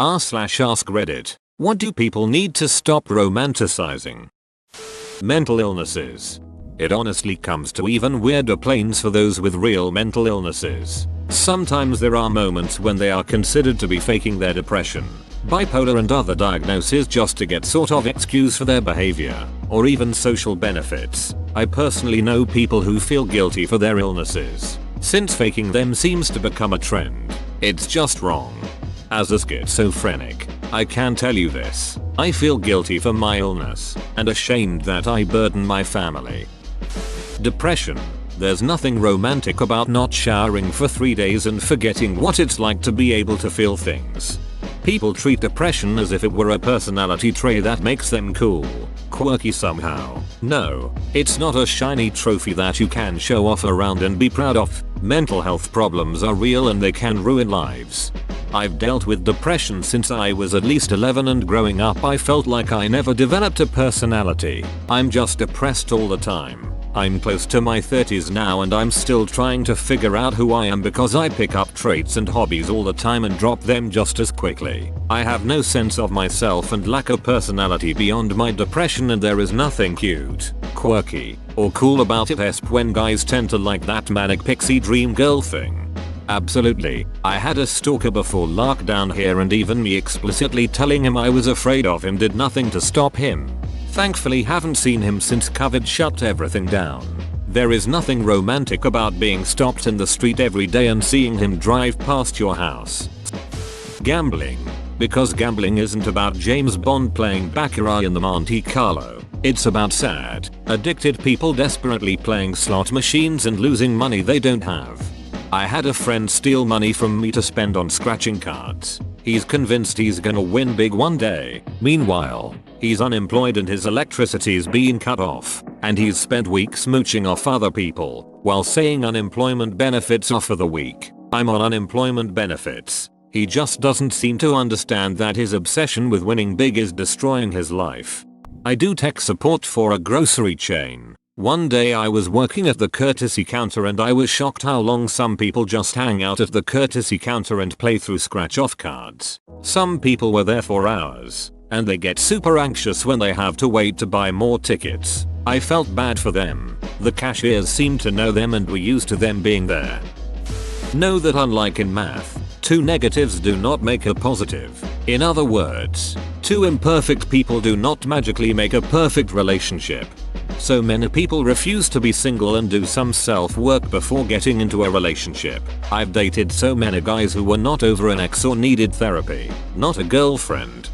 r/ask Reddit. What do people need to stop romanticizing mental illnesses? It honestly comes to even weirder planes for those with real mental illnesses. Sometimes there are moments when they are considered to be faking their depression, bipolar and other diagnoses just to get sort of excuse for their behavior, or even social benefits. I personally know people who feel guilty for their illnesses, since faking them seems to become a trend. It's just wrong. As a schizophrenic, I can tell you this. I feel guilty for my illness, and ashamed that I burden my family. Depression. There's nothing romantic about not showering for 3 days and forgetting what it's like to be able to feel things. People treat depression as if it were a personality trait that makes them cool, quirky somehow. No, it's not a shiny trophy that you can show off around and be proud of. Mental health problems are real and they can ruin lives. I've dealt with depression since I was at least 11, and growing up I felt like I never developed a personality. I'm just depressed all the time. I'm close to my 30s now and I'm still trying to figure out who I am because I pick up traits and hobbies all the time and drop them just as quickly. I have no sense of myself and lack a personality beyond my depression, and there is nothing cute, quirky, or cool about it, except when guys tend to like that manic pixie dream girl thing. Absolutely, I had a stalker before lockdown here, and even me explicitly telling him I was afraid of him did nothing to stop him. Thankfully haven't seen him since COVID shut everything down. There is nothing romantic about being stopped in the street every day and seeing him drive past your house. Gambling. Because gambling isn't about James Bond playing baccarat in the Monte Carlo. It's about sad, addicted people desperately playing slot machines and losing money they don't have. I had a friend steal money from me to spend on scratching cards. He's convinced he's gonna win big one day. Meanwhile, he's unemployed and his electricity's being cut off, and he's spent weeks mooching off other people while saying unemployment benefits are for the weak. I'm on unemployment benefits. He just doesn't seem to understand that his obsession with winning big is destroying his life. I do tech support for a grocery chain. One day I was working at the courtesy counter and I was shocked how long some people just hang out at the courtesy counter and play through scratch-off cards. Some people were there for hours, and they get super anxious when they have to wait to buy more tickets. I felt bad for them. The cashiers seemed to know them and were used to them being there. Know that unlike in math, 2 negatives do not make a positive. In other words, 2 imperfect people do not magically make a perfect relationship. So many people refuse to be single and do some self-work before getting into a relationship. I've dated so many guys who were not over an ex or needed therapy, not a girlfriend.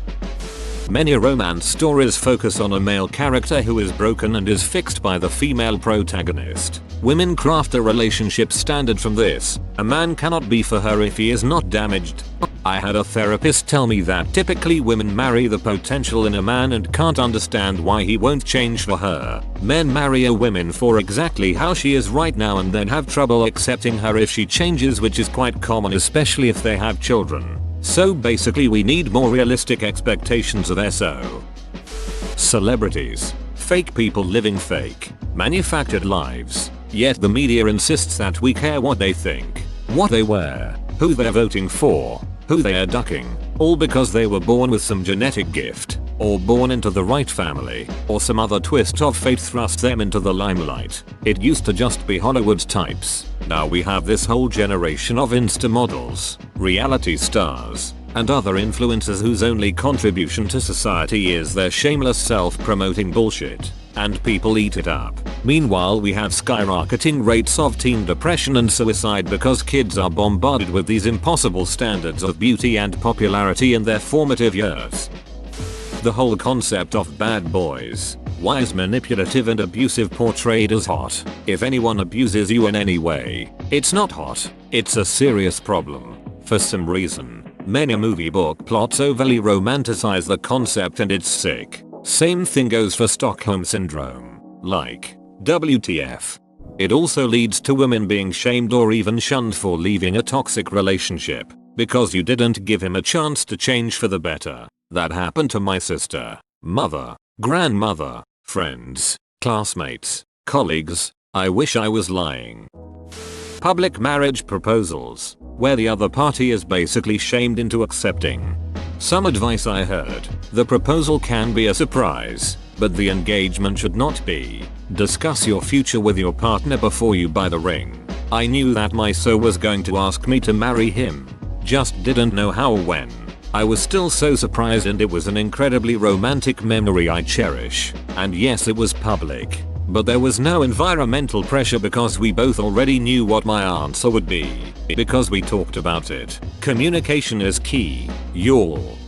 Many romance stories focus on a male character who is broken and is fixed by the female protagonist. Women craft a relationship standard from this. A man cannot be for her if he is not damaged. I had a therapist tell me that typically women marry the potential in a man and can't understand why he won't change for her. Men marry a woman for exactly how she is right now and then have trouble accepting her if she changes, which is quite common, especially if they have children. So basically we need more realistic expectations of SO. Celebrities. Fake people living fake, manufactured lives. Yet the media insists that we care what they think, what they wear, who they're voting for, who they are ducking, all because they were born with some genetic gift, or born into the right family, or some other twist of fate thrust them into the limelight. It used to just be Hollywood types. Now we have this whole generation of Insta models, reality stars, and other influencers whose only contribution to society is their shameless self-promoting bullshit. And people eat it up. Meanwhile, we have skyrocketing rates of teen depression and suicide because kids are bombarded with these impossible standards of beauty and popularity in their formative years. The whole concept of bad boys. Why is manipulative and abusive portrayed as hot? If anyone abuses you in any way, it's not hot. It's a serious problem. For some reason, many movie book plots overly romanticize the concept and it's sick. Same thing goes for Stockholm Syndrome. Like, WTF. It also leads to women being shamed or even shunned for leaving a toxic relationship because you didn't give him a chance to change for the better. That happened to my sister, mother, grandmother, friends, classmates, colleagues. I wish I was lying. Public marriage proposals, where the other party is basically shamed into accepting. Some advice I heard: the proposal can be a surprise, but the engagement should not be. Discuss your future with your partner before you buy the ring. I knew that my soul was going to ask me to marry him. Just didn't know how or when. I was still so surprised, and it was an incredibly romantic memory I cherish. And yes, it was public. But there was no environmental pressure because we both already knew what my answer would be. Because we talked about it. Communication is key, y'all.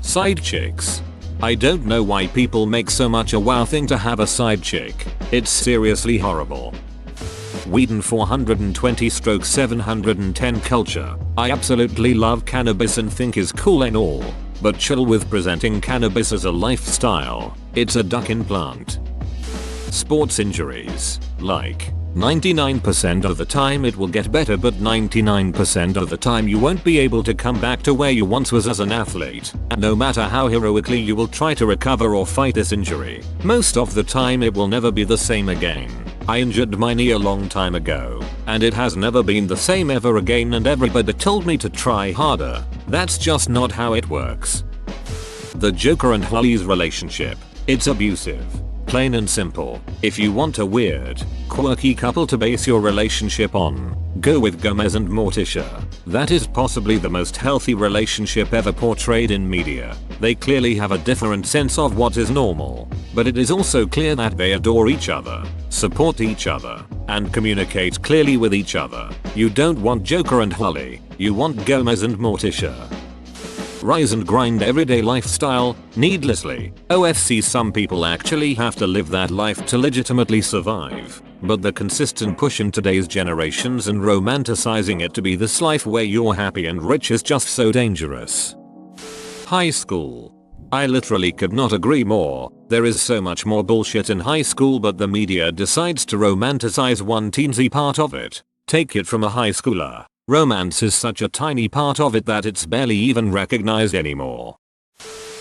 Side chicks. I don't know why people make so much a wow thing to have a side chick. It's seriously horrible. Whedon 420/710 culture. I absolutely love cannabis and think is cool and all. But chill with presenting cannabis as a lifestyle. It's a duck-in plant. Sports injuries. Like, 99% of the time it will get better, but 99% of the time you won't be able to come back to where you once was as an athlete. No matter how heroically you will try to recover or fight this injury, most of the time it will never be the same again. I injured my knee a long time ago, and it has never been the same ever again, and everybody told me to try harder. That's just not how it works. The Joker and Holly's relationship. It's abusive. Plain and simple. If you want a weird, quirky couple to base your relationship on, go with Gomez and Morticia. That is possibly the most healthy relationship ever portrayed in media. They clearly have a different sense of what is normal, but it is also clear that they adore each other, support each other, and communicate clearly with each other. You don't want Joker and Holly, you want Gomez and Morticia. Rise and grind everyday lifestyle, needlessly. OFC, some people actually have to live that life to legitimately survive. But the consistent push in today's generations and romanticizing it to be this life where you're happy and rich is just so dangerous. High school. I literally could not agree more. There is so much more bullshit in high school, but the media decides to romanticize one teensy part of it. Take it from a high schooler. Romance is such a tiny part of it that it's barely even recognized anymore.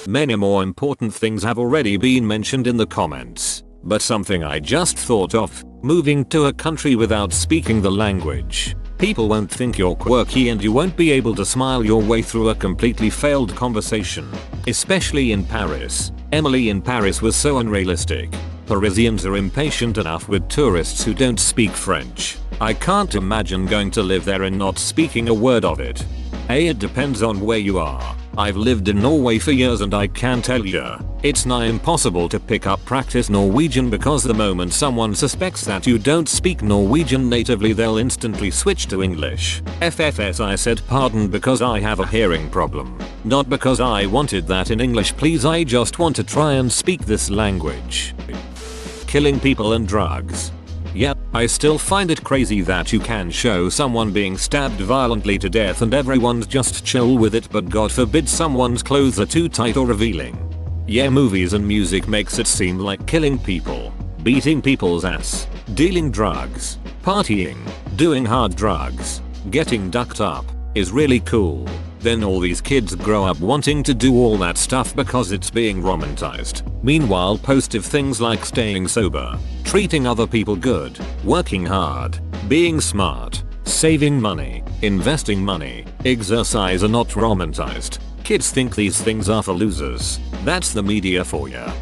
Many more important things have already been mentioned in the comments, but something I just thought of: moving to a country without speaking the language. People won't think you're quirky, and you won't be able to smile your way through a completely failed conversation. Especially in Paris. Emily in Paris was so unrealistic. Parisians are impatient enough with tourists who don't speak French. I can't imagine going to live there and not speaking a word of it. It depends on where you are. I've lived in Norway for years, and I can tell ya, it's nigh impossible to pick up practice Norwegian, because the moment someone suspects that you don't speak Norwegian natively, they'll instantly switch to English. FFS, I said pardon because I have a hearing problem. Not because I wanted that in English, please, I just want to try and speak this language. Killing people and drugs. Yep, I still find it crazy that you can show someone being stabbed violently to death and everyone's just chill with it, but God forbid someone's clothes are too tight or revealing. Yeah, movies and music makes it seem like killing people, beating people's ass, dealing drugs, partying, doing hard drugs, getting ducked up, is really cool. Then all these kids grow up wanting to do all that stuff because it's being romanticized. Meanwhile, positive things like staying sober, treating other people good, working hard, being smart, saving money, investing money, exercise are not romanticized. Kids think these things are for losers. That's the media for ya.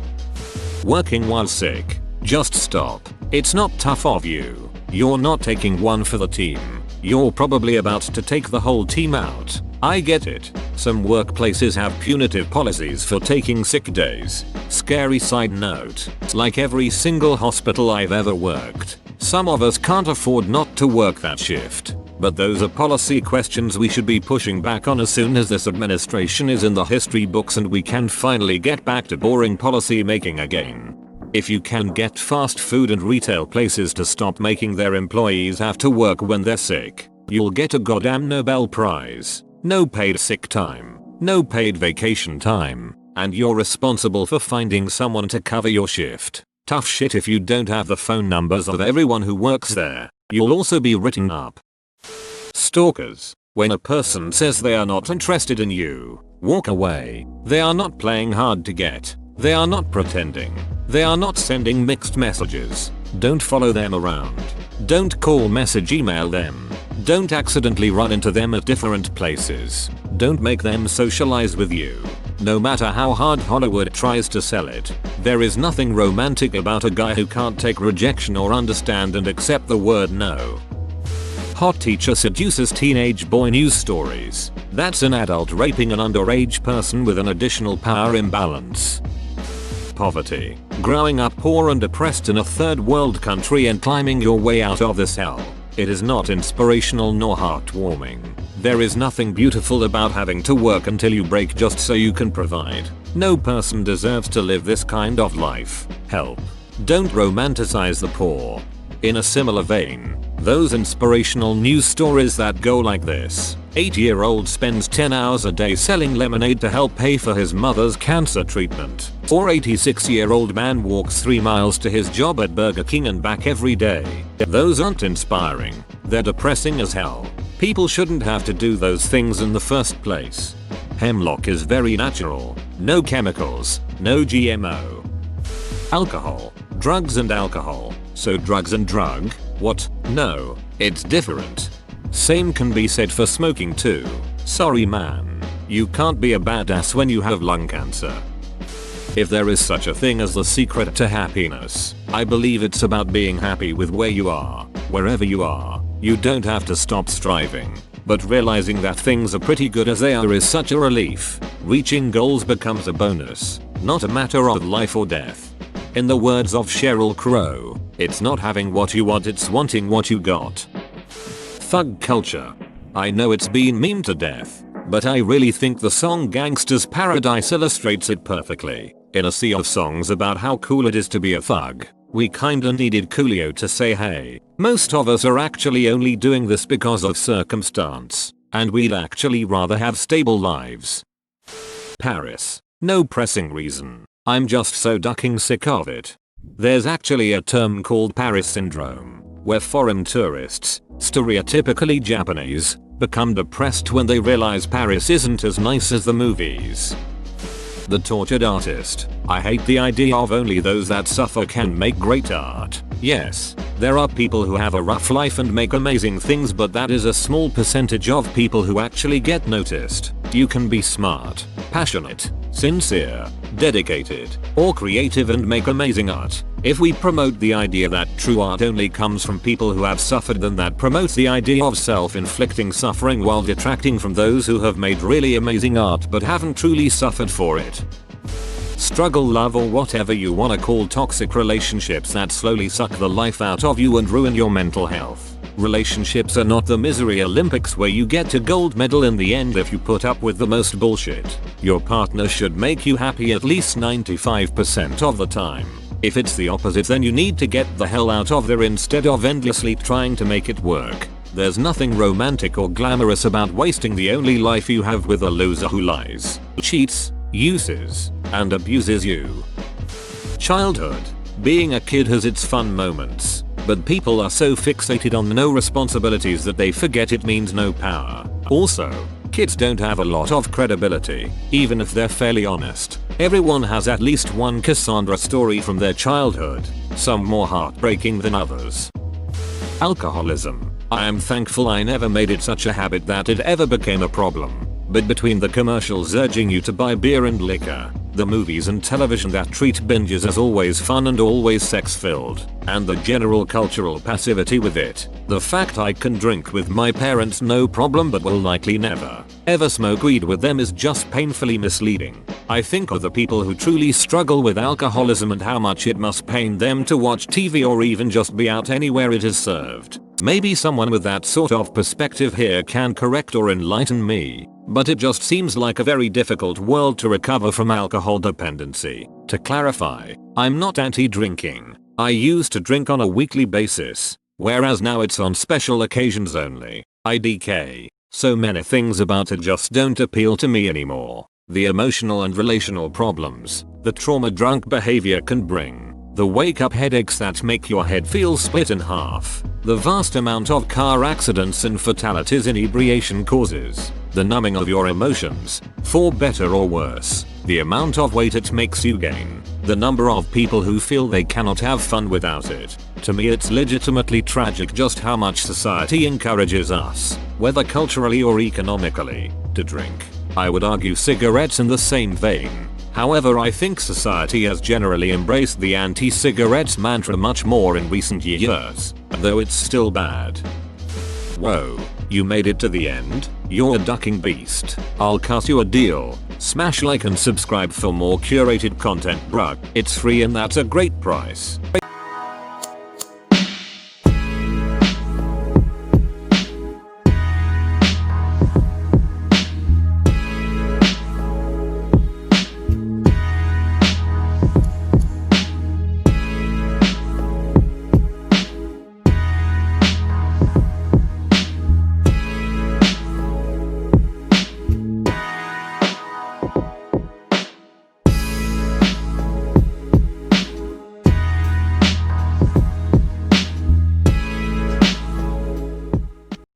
Working while sick. Just stop. It's not tough of you. You're not taking one for the team. You're probably about to take the whole team out. I get it. Some workplaces have punitive policies for taking sick days. Scary side note. Like every single hospital I've ever worked, some of us can't afford not to work that shift. But those are policy questions we should be pushing back on as soon as this administration is in the history books and we can finally get back to boring policy making again. If you can get fast food and retail places to stop making their employees have to work when they're sick, you'll get a goddamn Nobel Prize. No paid sick time, no paid vacation time, and you're responsible for finding someone to cover your shift. Tough shit if you don't have the phone numbers of everyone who works there. You'll also be written up. Stalkers. When a person says they are not interested in you, walk away. They are not playing hard to get. They are not pretending. They are not sending mixed messages. Don't follow them around. Don't call, message, email them. Don't accidentally run into them at different places. Don't make them socialize with you. No matter how hard Hollywood tries to sell it, there is nothing romantic about a guy who can't take rejection or understand and accept the word no. Hot teacher seduces teenage boy news stories. That's an adult raping an underage person with an additional power imbalance. Poverty. Growing up poor and depressed in a third world country and climbing your way out of this hell. It is not inspirational nor heartwarming. There is nothing beautiful about having to work until you break just so you can provide. No person deserves to live this kind of life. Help. Don't romanticize the poor. In a similar vein, those inspirational news stories that go like this. 8-year-old spends 10 hours a day selling lemonade to help pay for his mother's cancer treatment. Or 86-year-old man walks 3 miles to his job at Burger King and back every day. Those aren't inspiring. They're depressing as hell. People shouldn't have to do those things in the first place. Hemlock is very natural. No chemicals. No GMO. Alcohol. Drugs and alcohol. So drugs and drug? What? No. It's different. Same can be said for smoking too. Sorry man. You can't be a badass when you have lung cancer. If there is such a thing as the secret to happiness, I believe it's about being happy with where you are, wherever you are. You don't have to stop striving. But realizing that things are pretty good as they are is such a relief. Reaching goals becomes a bonus, not a matter of life or death. In the words of Sheryl Crow, it's not having what you want, it's wanting what you got. Thug culture. I know it's been memed to death, but I really think the song Gangsta's Paradise illustrates it perfectly. In a sea of songs about how cool it is to be a thug, we kinda needed Coolio to say hey, most of us are actually only doing this because of circumstance, and we'd actually rather have stable lives. Paris. No pressing reason. I'm just so ducking sick of it. There's actually a term called Paris syndrome, where foreign tourists, stereotypically Japanese, become depressed when they realize Paris isn't as nice as the movies. The tortured artist. I hate the idea of only those that suffer can make great art. Yes, there are people who have a rough life and make amazing things, but that is a small percentage of people who actually get noticed. You can be smart, passionate, sincere, dedicated, or creative and make amazing art. If we promote the idea that true art only comes from people who have suffered, then that promotes the idea of self-inflicting suffering while detracting from those who have made really amazing art but haven't truly suffered for it. Struggle, love, or whatever you wanna call toxic relationships that slowly suck the life out of you and ruin your mental health. Relationships are not the misery Olympics where you get a gold medal in the end if you put up with the most bullshit. Your partner should make you happy at least 95% of the time. If it's the opposite, then you need to get the hell out of there instead of endlessly trying to make it work. There's nothing romantic or glamorous about wasting the only life you have with a loser who lies, cheats, uses, and abuses you. Childhood. Being a kid has its fun moments, but people are so fixated on no responsibilities that they forget it means no power. Also, kids don't have a lot of credibility, even if they're fairly honest. Everyone has at least one Cassandra story from their childhood, some more heartbreaking than others. Alcoholism. I am thankful I never made it such a habit that it ever became a problem. But between the commercials urging you to buy beer and liquor, the movies and television that treat binges as always fun and always sex-filled, and the general cultural passivity with it, the fact I can drink with my parents no problem but will likely never, ever smoke weed with them is just painfully misleading. I think of the people who truly struggle with alcoholism and how much it must pain them to watch TV or even just be out anywhere it is served. Maybe someone with that sort of perspective here can correct or enlighten me, but it just seems like a very difficult world to recover from alcohol dependency. To clarify, I'm not anti-drinking. I used to drink on a weekly basis, whereas now it's on special occasions only. IDK. So many things about it just don't appeal to me anymore. The emotional and relational problems, the trauma drunk behavior can bring, the wake-up headaches that make your head feel split in half, the vast amount of car accidents and fatalities inebriation causes, the numbing of your emotions, for better or worse, the amount of weight it makes you gain, the number of people who feel they cannot have fun without it, To me it's legitimately tragic just how much society encourages us, whether culturally or economically, to drink. I would argue cigarettes in the same vein. However, I think society has generally embraced the anti-cigarettes mantra much more in recent years, though it's still bad. Whoa, you made it to the end? You're a ducking beast. I'll cut you a deal. Smash like and subscribe for more curated content, bruh. It's free and that's a great price.